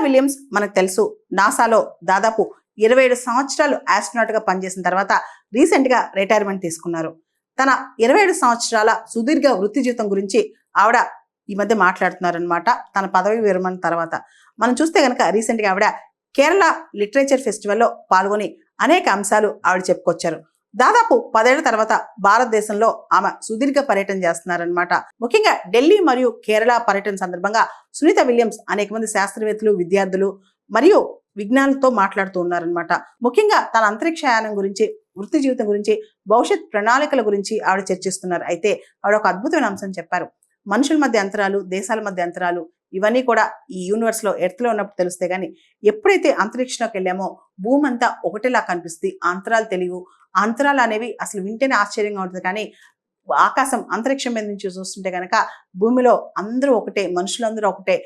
Williams మనకు తెలుసు నాసాలో దాదాపు 27 సంవత్సరాలు ఆస్ట్రోనాట్ గా పనిచేసిన తర్వాత రీసెంట్ గా రిటైర్మెంట్ తీసుకున్నారు. తన 27 సంవత్సరాల సుదీర్ఘ వృత్తి జీవితం గురించి ఆవిడ ఈ మధ్య మాట్లాడుతున్నారనమాట. తన పదవి విరమణ తర్వాత మనం చూస్తే కనుక రీసెంట్ గా ఆవిడ కేరళ లిటరేచర్ ఫెస్టివల్లో పాల్గొని అనేక అంశాలు ఆవిడ చెప్పుకొచ్చారు. దాదాపు 10 ఏళ్ల తర్వాత భారతదేశంలో ఆమె సుదీర్ఘ పర్యటన చేస్తున్నారనమాట. ముఖ్యంగా ఢిల్లీ మరియు కేరళ పర్యటన సందర్భంగా సునీత విలియమ్స్ అనేక మంది శాస్త్రవేత్తలు, విద్యార్థులు మరియు విజ్ఞానులతో మాట్లాడుతూ ఉన్నారనమాట. ముఖ్యంగా తన అంతరిక్షయానం గురించి, వృత్తి జీవితం గురించి, భవిష్యత్ ప్రణాళికల గురించి ఆవిడ చర్చిస్తున్నారు. అయితే ఆవిడ ఒక అద్భుతమైన అంశం చెప్పారు. మనుషుల మధ్య అంతరాలు, దేశాల మధ్య అంతరాలు ఇవన్నీ కూడా ఈ యూనివర్స్ లో ఎర్త్లో ఉన్నప్పుడు తెలుస్తే గానీ ఎప్పుడైతే అంతరిక్షంలోకి వెళ్ళామో భూమి అంతా ఒకటేలా కనిపిస్తుంది. అంతరాలు తెలియవు. అంతరాలు అనేవి అసలు వింటేనే ఆశ్చర్యంగా ఉంటుంది. కానీ ఆకాశం అంతరిక్షం మీద నుంచి చూస్తుంటే కనుక భూమిలో అందరూ ఒకటే, మనుషులందరూ ఒకటే,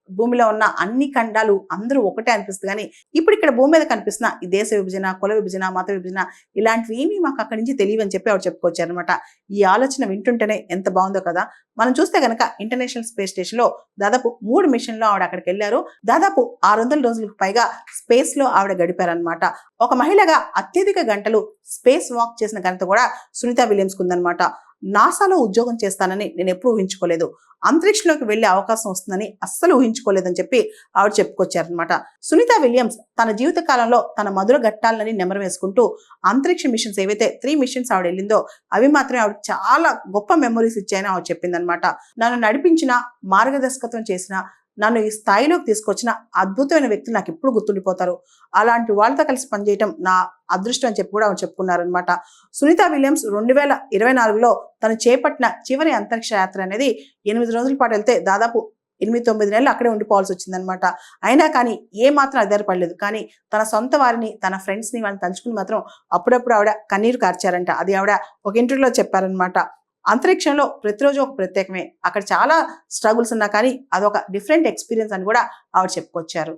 భూమిలో ఉన్న అన్ని ఖండాలు అందరూ ఒకటే అనిపిస్తుంది. కానీ ఇప్పుడు ఇక్కడ భూమి మీద కనిపిస్తున్న ఈ దేశ విభజన, కుల విభజన, మత విభజన ఇలాంటివి ఏమీ మాకు అక్కడి నుంచి తెలియవని చెప్పి ఆవిడ చెప్పుకొచ్చారనమాట. ఈ ఆలోచన వింటుంటేనే ఎంత బాగుందో కదా. మనం చూస్తే కనుక ఇంటర్నేషనల్ స్పేస్ స్టేషన్ లో దాదాపు 3 మిషన్లో ఆవిడ అక్కడికి వెళ్ళారు. దాదాపు 600 రోజులకు పైగా స్పేస్ లో ఆవిడ గడిపారనమాట. ఒక మహిళగా అత్యధిక గంటలు స్పేస్ వాక్ చేసిన ఘనత కూడా సునీత విలియమ్స్ కుందనమాట. నాసాలో ఉద్యోగం చేస్తానని నేను ఎప్పుడు ఊహించుకోలేదు, అంతరిక్షంలోకి వెళ్లే అవకాశం వస్తుందని అస్సలు ఊహించుకోలేదని చెప్పి ఆవిడ చెప్పుకొచ్చారనమాట. సునీత విలియమ్స్ తన జీవిత కాలంలో తన మధుర ఘట్టాలని నెమరు వేసుకుంటూ అంతరిక్ష మిషన్స్ ఏవైతే 3 మిషన్స్ ఆవిడ వెళ్ళిందో అవి మాత్రమే ఆవిడ చాలా గొప్ప మెమరీస్ ఇచ్చాయని ఆవిడ చెప్పిందనమాట. నన్ను నడిపించిన, మార్గదర్శకత్వం చేసిన, నన్ను ఈ స్థాయిలోకి తీసుకొచ్చిన అద్భుతమైన వ్యక్తులు నాకు ఎప్పుడు గుర్తుండిపోతారు. అలాంటి వాళ్ళతో కలిసి పనిచేయటం నా అదృష్టం అని చెప్పి కూడా ఆవిడ చెప్పుకున్నారనమాట. సునీత విలియమ్స్ 2024లో తను చేపట్టిన చివరి అంతరిక్ష యాత్ర అనేది 8 రోజుల పాటు వెళ్తే దాదాపు 8-9 నెలలు అక్కడే ఉండిపోవాల్సి వచ్చిందనమాట. అయినా కానీ ఏ మాత్రం ఆధారపడలేదు. కానీ తన సొంత వారిని, తన ఫ్రెండ్స్ ని వాళ్ళని తలుచుకుని మాత్రం అప్పుడప్పుడు ఆవిడ కన్నీరు కార్చారంట. అది ఆవిడ ఒక ఇంటర్వ్యూలో చెప్పారనమాట. అంతరిక్షంలో ప్రతిరోజు ఒక ప్రత్యేకమే, అక్కడ చాలా స్ట్రగుల్స్ ఉన్నా కానీ అదొక డిఫరెంట్ ఎక్స్పీరియన్స్ అని కూడా ఆవిడ చెప్పుకొచ్చారు.